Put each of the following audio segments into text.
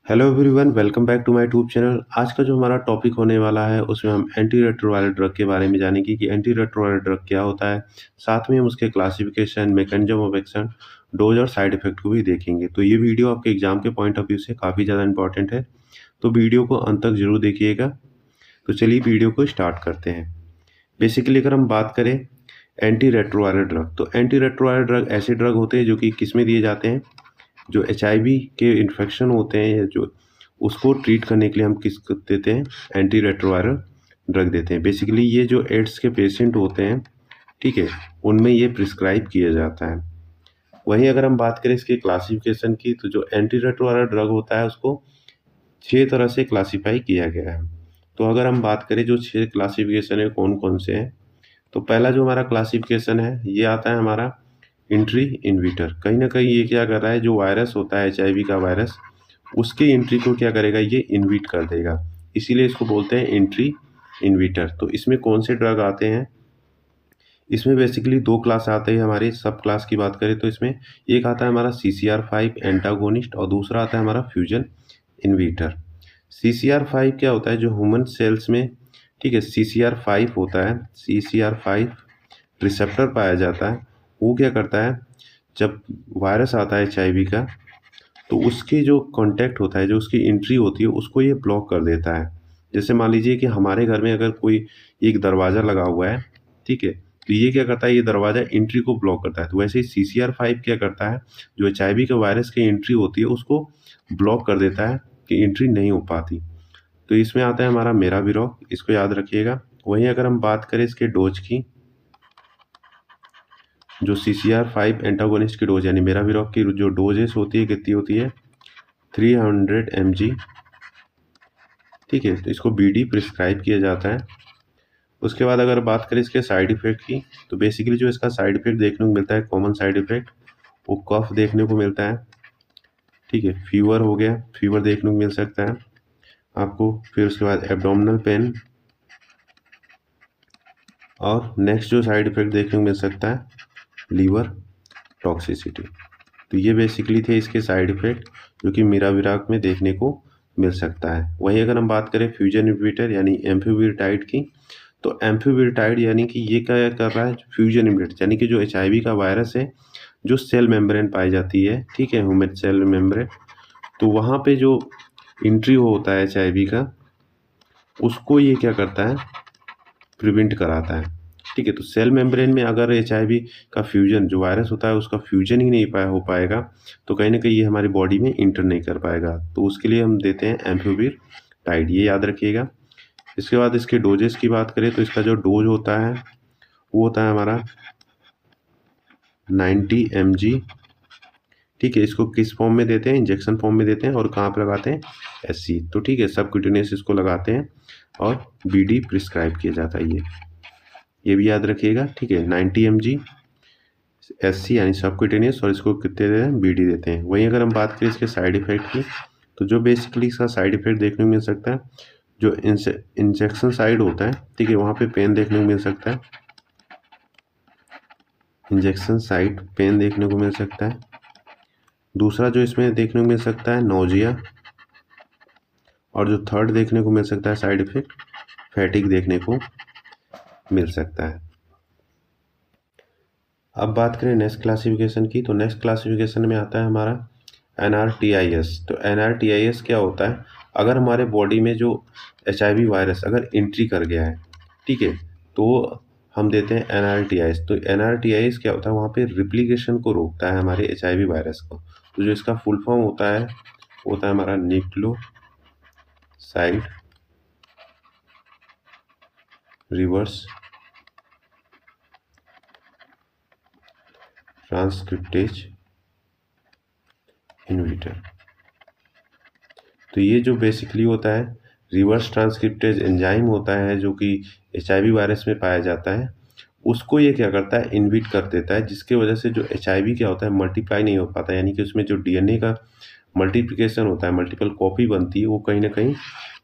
Hello everyone, welcome back to my YouTube channel. आज का जो हमारा टॉपिक होने वाला है उसमें हम एंटी रेट्रोवायरल ड्रग के बारे में जानेंगे कि एंटी रेट्रोवायरल ड्रग क्या होता है। साथ में हम उसके classification, mechanism of action, dose और साइड इफेक्ट को भी देखेंगे। तो ये वीडियो आपके एग्जाम के पॉइंट ऑफ व्यू से काफ़ी ज़्यादा इंपॉर्टेंट है, तो वीडियो को अंत तक जरूर देखिएगा। तो चलिए वीडियो को स्टार्ट करते हैं। बेसिकली अगर हम बात करें एंटी रेट्रोवायरल ड्रग, तो एंटी रेट्रोवायरल ड्रग ऐसे ड्रग होते हैं जो कि किस में दिए जाते हैं, जो एचआईवी के इन्फेक्शन होते हैं या जो उसको ट्रीट करने के लिए हम किस देते हैं, एंटी रेट्रोवायरल ड्रग देते हैं। बेसिकली ये जो एड्स के पेशेंट होते हैं, ठीक है, उनमें ये प्रिस्क्राइब किया जाता है। वहीं अगर हम बात करें इसके क्लासिफिकेशन की, तो जो एंटी रेट्रोवायरल ड्रग होता है उसको 6 तरह से क्लासीफाई किया गया है। तो अगर हम बात करें जो 6 क्लासिफिकेशन है कौन कौन से हैं, तो पहला जो हमारा क्लासिफिकेशन है ये आता है हमारा एंट्री इन्विटर। कहीं ना कहीं ये क्या कर रहा है, जो वायरस होता है एचआईवी का वायरस, उसकी एंट्री को क्या करेगा, ये इन्विट कर देगा, इसीलिए इसको बोलते हैं एंट्री इन्विटर। तो इसमें कौन से ड्रग आते हैं, इसमें बेसिकली 2 क्लास आते हैं। हमारे सब क्लास की बात करें तो इसमें एक आता है हमारा CCR5 एंटागोनिस्ट और दूसरा आता है हमारा फ्यूजन इन्विटर। CCR5 क्या होता है, जो ह्यूमन सेल्स में, ठीक है, CCR5 होता है, CCR5 रिसेप्टर पाया जाता है। वो क्या करता है, जब वायरस आता है एचआईवी का, तो उसके जो कांटेक्ट होता है, जो उसकी एंट्री होती है, उसको ये ब्लॉक कर देता है। जैसे मान लीजिए कि हमारे घर में अगर कोई एक दरवाज़ा लगा हुआ है, ठीक है, तो ये क्या करता है, ये दरवाज़ा एंट्री को ब्लॉक करता है। तो वैसे ही CCR5 क्या करता है, जो एचआईवी के वायरस की एंट्री होती है उसको ब्लॉक कर देता है कि एंट्री नहीं हो पाती। तो इसमें आता है हमारा मेराविरोग, इसको याद रखिएगा। वहीं अगर हम बात करें इसके डोज की, जो CCR5 एंटागोनिस्ट की डोज यानी मेराविरोग की जो डोजेस होती है कितनी होती है, 300 mg, ठीक है। तो इसको BD प्रिस्क्राइब किया जाता है। उसके बाद अगर बात करें इसके साइड इफ़ेक्ट की, तो बेसिकली जो इसका साइड इफ़ेक्ट देखने को मिलता है, कॉमन साइड इफ़ेक्ट, वो कफ देखने को मिलता है, ठीक है। फीवर हो गया, फीवर देखने को मिल सकता है आपको। फिर उसके बाद एब्डोमिनल पेन, और नेक्स्ट जो साइड इफ़ेक्ट देखने को मिल सकता है, लीवर टॉक्सिसिटी। तो ये बेसिकली थे इसके साइड इफ़ेक्ट जो कि मीराविराग में देखने को मिल सकता है। वहीं अगर हम बात करें फ्यूजन इन्विटर यानी एम्फीविरटाइड की, तो एम्फीविरटाइड यानी कि ये क्या कर रहा है, फ्यूजन इन्विटर यानी कि जो एचआईवी का वायरस है, जो सेल मेम्ब्रेन पाई जाती है, ठीक है, ह्यूमन सेल मेम्ब्रेन, तो वहाँ पे जो एंट्री होता है एचआईवी का, उसको ये क्या करता है, प्रिवेंट कराता है, ठीक है। तो सेल मेम्ब्रेन में अगर एचआईवी का फ्यूजन, जो वायरस होता है उसका फ्यूजन ही नहीं हो पाएगा, तो कहीं ना कहीं ये हमारी बॉडी में इंटर नहीं कर पाएगा। तो उसके लिए हम देते हैं एम्फिविर, ये याद रखिएगा। इसके बाद इसके डोजेस की बात करें तो इसका जो डोज होता है वो होता है हमारा 90 mg, ठीक है। इसको किस फॉर्म में देते हैं, इंजेक्शन फॉर्म में देते हैं, और कहाँ पर लगाते हैं, SC। तो ठीक है, सबक्यूटेनियस इसको लगाते हैं और BD प्रिस्क्राइब किया जाता है। ये भी याद रखिएगा, ठीक है। 90 mg SC यानी सबक्यूटेनियस, और इसको कितने देते हैं, BD देते हैं। वहीं अगर हम बात करें इसके साइड इफेक्ट की, तो जो बेसिकली इसका साइड इफेक्ट देखने को मिल सकता है, जो इंजेक्शन साइड होता है, ठीक है, वहाँ पे पेन देखने को मिल सकता है, इंजेक्शन साइड पेन देखने को मिल सकता है। दूसरा जो इसमें देखने को मिल सकता है, नोजिया, और जो थर्ड देखने को मिल सकता है साइड इफेक्ट, फैटिक देखने को मिल सकता है। अब बात करें नेक्स्ट क्लासिफिकेशन की, तो नेक्स्ट क्लासिफिकेशन में आता है हमारा NRTIS। तो NRTIS क्या होता है, अगर हमारे बॉडी में जो HIV वायरस अगर एंट्री कर गया है, ठीक है, तो हम देते हैं NRTIS। तो NRTIS क्या होता है, वहाँ पे रिप्लिकेशन को रोकता है हमारे HIV वायरस को। तो जो इसका फुल फॉर्म होता है वो होता है हमारा न्यूक्लियोसाइड रिवर्स ट्रांसक्रिप्टेज इन्विटर। तो ये जो बेसिकली होता है रिवर्स ट्रांसक्रिप्टेज एंजाइम होता है, जो कि HIV वायरस में पाया जाता है, उसको ये क्या करता है, इनविट कर देता है, जिसके वजह से जो HIV क्या होता है, मल्टीप्लाई नहीं हो पाता, यानी कि उसमें जो DNA का मल्टीप्लिकेशन होता है, मल्टीपल कॉपी बनती है, वो कहीं ना कहीं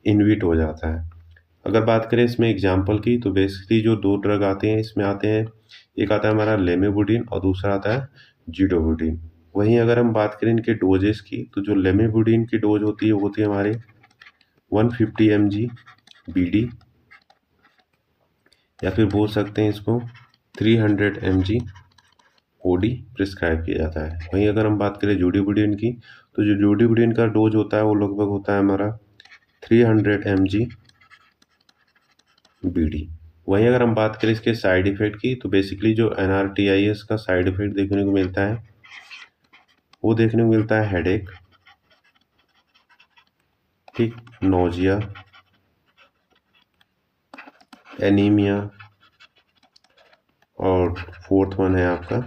इनविट हो जाता है। अगर बात करें इसमें एग्जाम्पल की, तो बेसिकली जो 2 ड्रग आते हैं इसमें आते हैं, एक आता है हमारा लेमेबुडिन और दूसरा आता है जिडोबुडिन। वहीं अगर हम बात करें इनके डोजेस की, तो जो लेमिबुडिन की डोज होती है वो होती है हमारे 150 mg BD, या फिर बोल सकते हैं इसको 300 mg OD प्रिस्क्राइब किया जाता है। वहीं अगर हम बात करें जोडिबुडिन की, तो जो जोडिबुडिन का डोज होता है वो लगभग होता है हमारा 300 mg BD। वहीं अगर हम बात करें इसके साइड इफ़ेक्ट की, तो बेसिकली जो NRTIS का साइड इफ़ेक्ट देखने को मिलता है वो देखने को मिलता है हेडेक, ठीक, नोजिया, एनीमिया, और फोर्थ वन है आपका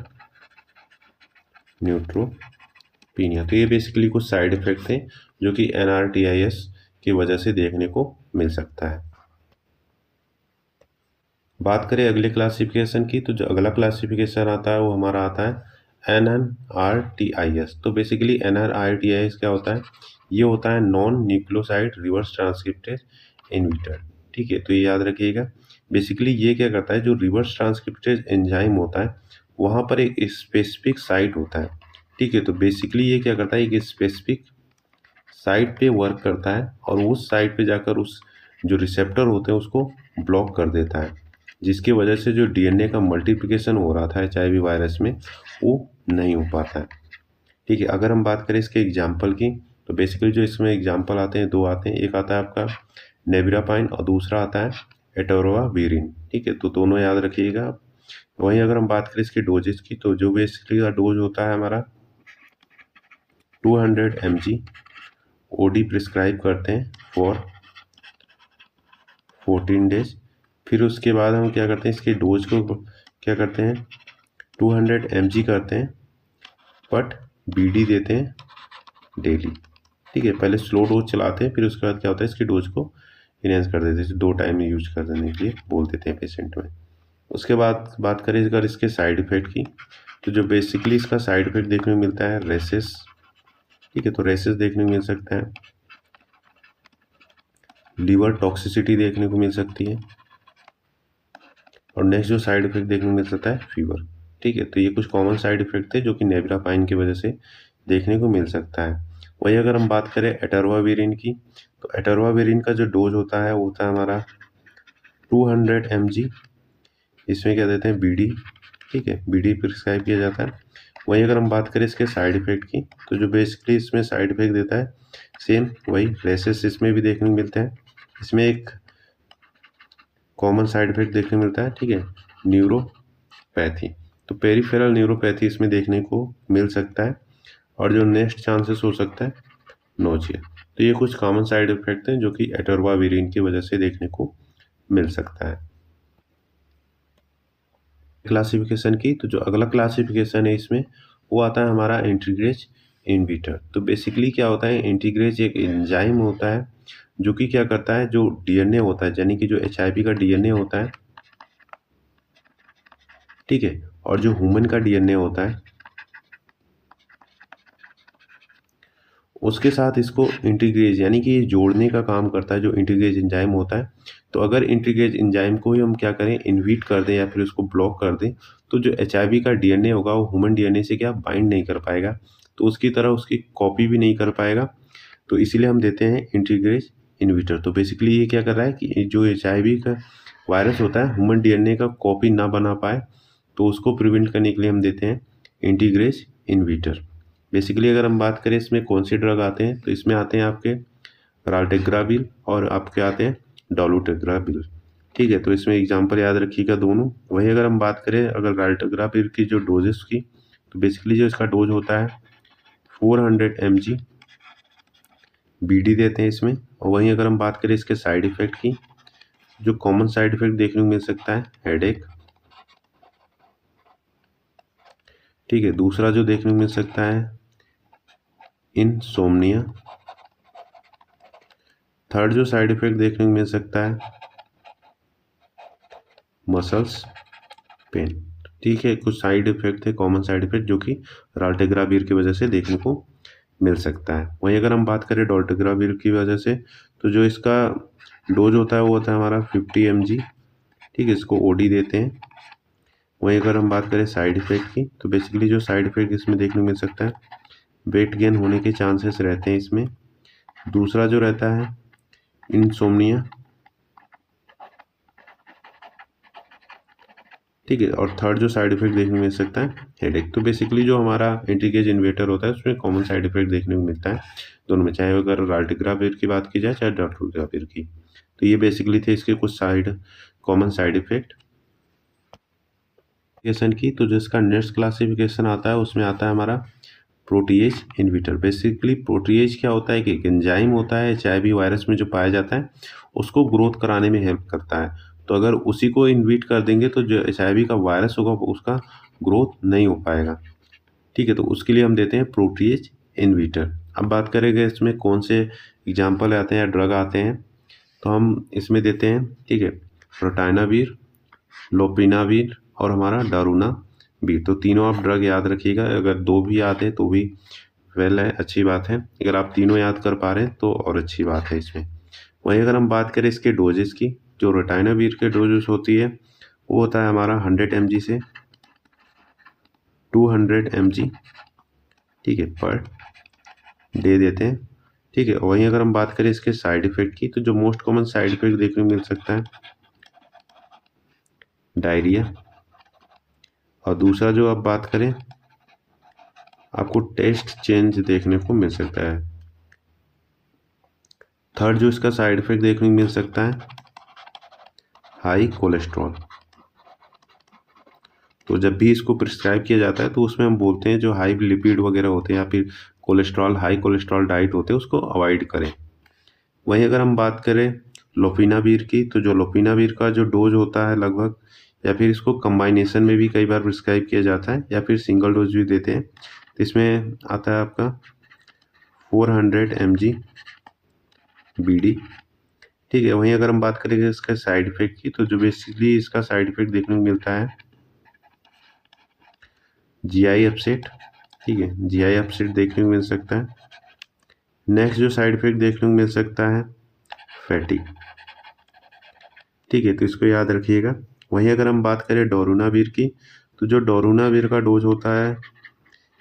न्यूट्रोपीनिया। तो ये बेसिकली कुछ साइड इफ़ेक्ट थे जो कि NRTIS की वजह से देखने को मिल सकता है। बात करें अगले क्लासिफिकेशन की, तो जो अगला क्लासिफिकेशन आता है वो हमारा आता है NNRTIS। तो बेसिकली NNRTIS क्या होता है? ये होता है non nucleoside reverse transcriptase inhibitor. ठीक है, तो ये याद रखिएगा। बेसिकली ये क्या करता है, जो रिवर्स ट्रांसक्रिप्टेज एंजाइम होता है वहाँ पर एक स्पेसिफिक साइट होता है। ठीक है, तो बेसिकली ये क्या करता है, एक स्पेसिफिक साइट पे वर्क करता है और उस साइट पे जाकर उस जो रिसेप्टर होते हैं उसको ब्लॉक कर देता है, जिसकी वजह से जो DNA का मल्टीप्लिकेशन हो रहा था HIV वायरस में वो नहीं हो पाता है। ठीक है, अगर हम बात करें इसके एग्जाम्पल की, तो बेसिकली जो इसमें एग्जाम्पल आते हैं दो आते हैं, एक आता है आपका नेविरापाइन और दूसरा आता है एटोरवाविरिन। ठीक है, तो दोनों याद रखिएगा। वहीं अगर हम बात करें इसके डोजेस की, तो जो बेसिकली का डोज होता है हमारा 200 mg OD प्रिस्क्राइब करते हैं फॉर 14 डेज। फिर उसके बाद हम क्या करते हैं, इसके डोज को क्या करते हैं 200 mg करते हैं, बट BD देते हैं डेली। ठीक है, पहले स्लो डोज चलाते हैं, फिर उसके बाद क्या होता है इसकी डोज को इनहेंस कर देते हैं, 2 टाइम यूज कर देने के लिए बोल देते हैं पेशेंट में। उसके बाद बात करें अगर इसके साइड इफ़ेक्ट की, तो जो बेसिकली इसका साइड इफ़ेक्ट देखने को मिलता है रेसेस। ठीक है, तो रेसेस देखने को मिल सकता है, लीवर टॉक्सिसिटी देखने को मिल सकती है, और नेक्स्ट जो साइड इफेक्ट देखने को मिल सकता है फीवर। ठीक है, तो ये कुछ कॉमन साइड इफेक्ट थे जो कि नेविरापाइन की वजह से देखने को मिल सकता है। वहीं अगर हम बात करें एटोरवाविरिन की, तो एटोरवाविरिन का जो डोज होता है वो होता है हमारा 200 mg। इसमें क्या देते हैं BD। ठीक है, BD प्रिस्क्राइब किया जाता है। वहीं अगर हम बात करें इसके साइड इफेक्ट की, तो जो बेसिकली इसमें साइड इफेक्ट देता है सेम वही रेसेस इसमें भी देखने को मिलते हैं। इसमें एक कॉमन साइड इफेक्ट देखने को मिलता है, ठीक है, न्यूरोपैथी। तो पेरिफेरल न्यूरोपैथी इसमें देखने को मिल सकता है, और जो नेक्स्ट चांसेस हो सकता है नोजिया। तो ये कुछ कॉमन साइड इफेक्ट हैं जो कि एटोरवाविरिन की वजह से देखने को मिल सकता है। क्लासिफिकेशन की, तो जो अगला क्लासिफिकेशन है इसमें वो आता है हमारा इंटीग्रेज इनहिबिटर। तो बेसिकली क्या होता है, इंटीग्रेज एक एंजाइम होता है जो कि क्या करता है, जो DNA होता है, यानी कि जो HIV का DNA होता है, ठीक है, और जो ह्यूमन का DNA होता है उसके साथ इसको इंटीग्रेज यानी कि ये जोड़ने का काम करता है, जो इंटीग्रेज एंजाइम होता है। तो अगर इंटीग्रेज एंजाइम को ही हम क्या करें, इनहिबिट कर दें या फिर उसको ब्लॉक कर दें, तो जो HIV का DNA होगा वो ह्यूमन DNA से क्या बाइंड नहीं कर पाएगा, तो उसकी तरह उसकी कॉपी भी नहीं कर पाएगा। तो इसीलिए हम देते हैं इंटीग्रेज इनहिबिटर। तो बेसिकली ये क्या कर रहा है कि जो HIV का वायरस होता है ह्यूमन DNA का कॉपी ना बना पाए, तो उसको प्रिवेंट करने के लिए हम देते हैं इंटीग्रेज इनहिबिटर। बेसिकली अगर हम बात करें इसमें कौन से ड्रग आते हैं, तो इसमें आते हैं आपके राल्टेग्राविल और आपके आते हैं डोलुटेग्राविल। ठीक है, तो इसमें एग्जांपल याद रखिएगा दोनों। वहीं अगर हम बात करें अगर राल्टेग्राविल की जो डोजेस की, तो बेसिकली जो इसका डोज होता है 400 mg BD देते हैं इसमें। और वहीं अगर हम बात करें इसके साइड इफ़ेक्ट की, जो कॉमन साइड इफ़ेक्ट देखने को मिल सकता है हेडेक। ठीक है, दूसरा जो देखने को मिल सकता है इनसोम्निया। थर्ड जो साइड इफ़ेक्ट देखने को मिल सकता है मसल्स पेन। ठीक है, कुछ साइड इफ़ेक्ट थे, कॉमन साइड इफ़ेक्ट जो कि राल्टेग्राविर की वजह से देखने को मिल सकता है। वहीं अगर हम बात करें डोल्टेग्राविर की वजह से, तो जो इसका डोज होता है वो होता है हमारा 50 mg। ठीक है, इसको OD देते हैं। वहीं अगर हम बात करें साइड इफ़ेक्ट की, तो बेसिकली जो साइड इफ़ेक्ट इसमें देखने को मिल सकता है, वेट गेन होने के चांसेस रहते हैं इसमें। दूसरा जो रहता है इंसोम्निया, ठीक है। और थर्ड जो साइड इफेक्ट देखने को मिल सकता है हेडेक। तो बेसिकली जो हमारा एंटीगेज इन्वेटर होता है उसमें कॉमन साइड इफेक्ट देखने को मिलता है दोनों में, चाहे अगर राल्टिग्राविर की बात की जाए चाहे डाल्टोग्राविर की। तो ये बेसिकली थे इसके कुछ कॉमन साइड इफेक्ट की। तो जिसका नेक्स्ट क्लासिफिकेशन आता है उसमें आता है हमारा प्रोटीएज इन्विटर। बेसिकली प्रोटीएज क्या होता है कि एक एंजाइम होता है एचआईवी वायरस में जो पाया जाता है, उसको ग्रोथ कराने में हेल्प करता है। तो अगर उसी को इन्विट कर देंगे तो जो एचआईवी का वायरस होगा उसका ग्रोथ नहीं हो पाएगा, ठीक है। तो उसके लिए हम देते हैं प्रोटीएज इन्विटर। अब बात करेंगे इसमें कौन से एग्जाम्पल आते हैं या ड्रग आते हैं, तो हम इसमें देते हैं, ठीक है, रोटाइनावीर, लोपिनावीर और हमारा डारूनावीर। तो तीनों आप ड्रग याद रखिएगा, अगर दो भी याद है तो भी वेल है, अच्छी बात है। अगर आप तीनों याद कर पा रहे हैं तो और अच्छी बात है इसमें। वहीं अगर हम बात करें इसके डोजेस की, जो रोटाइनावीर के डोजेस होती है वो होता है हमारा 100 mg से 200 mg, ठीक है, पर डे देते हैं, ठीक है। वहीं अगर हम बात करें इसके साइड इफेक्ट की, तो जो मोस्ट कॉमन साइड इफेक्ट देखने को मिल सकता है डायरिया। और दूसरा जो आप बात करें, आपको टेस्ट चेंज देखने को मिल सकता है। थर्ड जो इसका साइड इफेक्ट देखने को मिल सकता है हाई कोलेस्ट्रॉल। तो जब भी इसको प्रिस्क्राइब किया जाता है तो उसमें हम बोलते हैं जो हाई लिपिड वगैरह होते हैं या फिर हाई कोलेस्ट्रॉल डाइट होते हैं उसको अवॉइड करें। वहीं अगर हम बात करें लोपिनावीर की, तो जो लोपिनावीर का जो डोज होता है लगभग, या फिर इसको कम्बाइनेशन में भी कई बार प्रिस्क्राइब किया जाता है या फिर सिंगल डोज भी देते हैं। तो इसमें आता है आपका 400 mg BD, ठीक है। वहीं अगर हम बात करेंगे इसका साइड इफेक्ट की, तो जो बेसिकली इसका साइड इफेक्ट देखने को मिलता है जीआई अपसेट, ठीक है, जीआई अपसेट देखने को मिल सकता है। नेक्स्ट जो साइड इफेक्ट देखने को मिल सकता है फैटिग, ठीक है, तो इसको याद रखिएगा। वहीं अगर हम बात करें डोरूनावीर की, तो जो डोरूनावीर का डोज होता है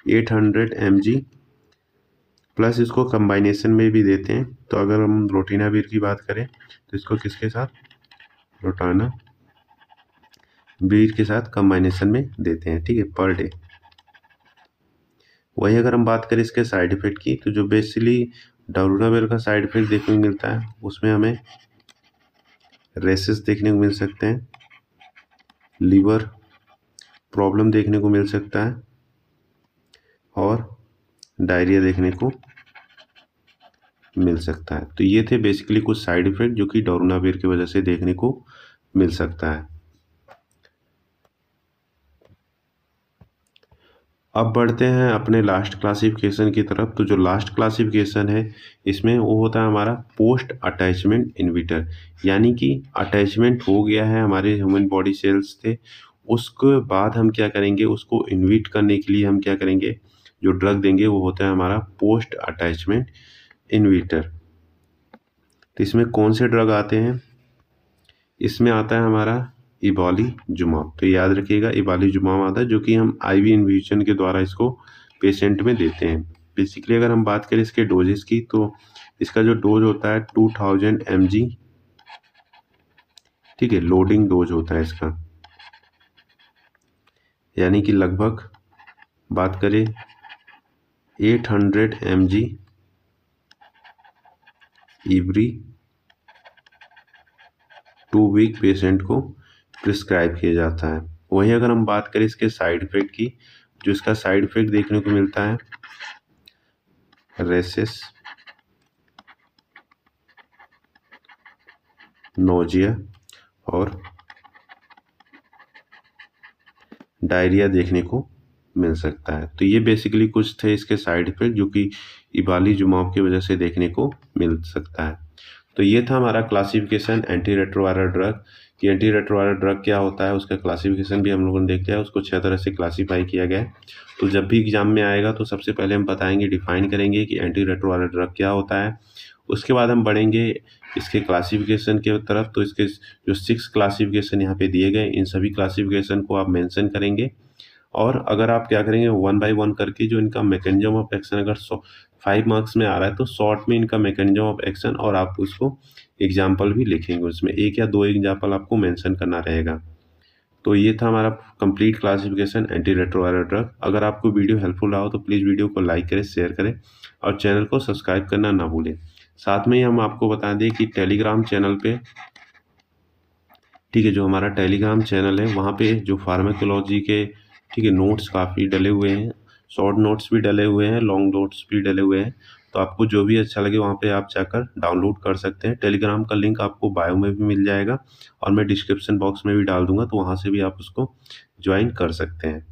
800 mg, प्लस इसको कम्बाइनेशन में भी देते हैं। तो अगर हम रोटिनावीर की बात करें तो इसको किसके साथ, रोटानावीर के साथ कम्बाइनेशन में देते हैं, ठीक है, पर डे। वहीं अगर हम बात करें इसके साइड इफेक्ट की, तो जो बेसिकली डारूनावीर का साइड इफेक्ट देखने को मिलता है उसमें हमें रेसेस देखने को मिल सकते हैं, लीवर प्रॉब्लम देखने को मिल सकता है और डायरिया देखने को मिल सकता है। तो ये थे बेसिकली कुछ साइड इफेक्ट जो कि डारूनावीर की वजह से देखने को मिल सकता है। अब बढ़ते हैं अपने लास्ट क्लासिफिकेशन की तरफ। तो जो लास्ट क्लासिफिकेशन है इसमें वो होता है हमारा पोस्ट अटैचमेंट इन्विटर, यानी कि अटैचमेंट हो गया है हमारे ह्यूमन बॉडी सेल्स से, उसके बाद हम क्या करेंगे, उसको इन्विट करने के लिए हम क्या करेंगे, जो ड्रग देंगे वो होता है हमारा पोस्ट अटैचमेंट इन्विटर। तो इसमें कौन से ड्रग आते हैं, इसमें आता है हमारा इबालीजुमाब। तो याद रखिएगा इबालीजुमाब आता है, जो कि हम आईवी इन्फ्यूजन के द्वारा इसको पेशेंट में देते हैं। बेसिकली अगर हम बात करें इसके डोजेस की, तो इसका जो डोज होता है 2000 mg, ठीक है, लोडिंग डोज होता है इसका, यानी कि लगभग बात करें 800 mg एवरी 2 वीक पेशेंट को प्रिस्क्राइब किया जाता है। वहीं अगर हम बात करें इसके साइड इफेक्ट की, जो इसका साइड इफेक्ट देखने को मिलता है रेसेस, नोजिया और डायरिया देखने को मिल सकता है। तो ये बेसिकली कुछ थे इसके साइड इफेक्ट जो कि इबालीजुमाब की वजह से देखने को मिल सकता है। तो ये था हमारा क्लासिफिकेशन एंटी रेट्रोवायरल ड्रग, कि एंटी रेट्रोवायरल ड्रग क्या होता है, उसका क्लासिफिकेशन भी हम लोगों ने देख लिया, उसको 6 तरह से क्लासीफाई किया गया है। तो जब भी एग्जाम में आएगा तो सबसे पहले हम बताएंगे, डिफाइन करेंगे कि एंटी रेट्रोवायरल ड्रग क्या होता है, उसके बाद हम बढ़ेंगे इसके क्लासिफिकेशन के तरफ। तो इसके जो 6 क्लासिफिकेशन यहाँ पे दिए गए, इन सभी क्लासिफिकेशन को आप मेंशन करेंगे और अगर आप क्या करेंगे, वन बाय वन करके जो इनका मैकेनिज्म ऑफ एक्शन अगर 5 मार्क्स में आ रहा है तो शॉर्ट में इनका मैकेनिज्म ऑफ एक्शन और आप उसको एग्जाम्पल भी लिखेंगे, उसमें 1 या 2 एग्जाम्पल आपको मेंशन करना रहेगा। तो ये था हमारा complete classification anti retroviral drug. अगर आपको वीडियो हेल्पफुल रहा हो तो प्लीज़ वीडियो को लाइक करें, शेयर करें और चैनल को सब्सक्राइब करना ना भूलें। साथ में ही हम आपको बता दें कि टेलीग्राम चैनल पे, ठीक है, जो हमारा टेलीग्राम चैनल है वहाँ पे जो फार्माकोलॉजी के, ठीक है, नोट्स काफ़ी डले हुए हैं, शॉर्ट नोट्स भी डले हुए हैं, लॉन्ग नोट्स भी डले हुए हैं। तो आपको जो भी अच्छा लगे वहाँ पे आप जाकर डाउनलोड कर सकते हैं। टेलीग्राम का लिंक आपको बायो में भी मिल जाएगा और मैं डिस्क्रिप्शन बॉक्स में भी डाल दूँगा, तो वहाँ से भी आप उसको ज्वाइन कर सकते हैं।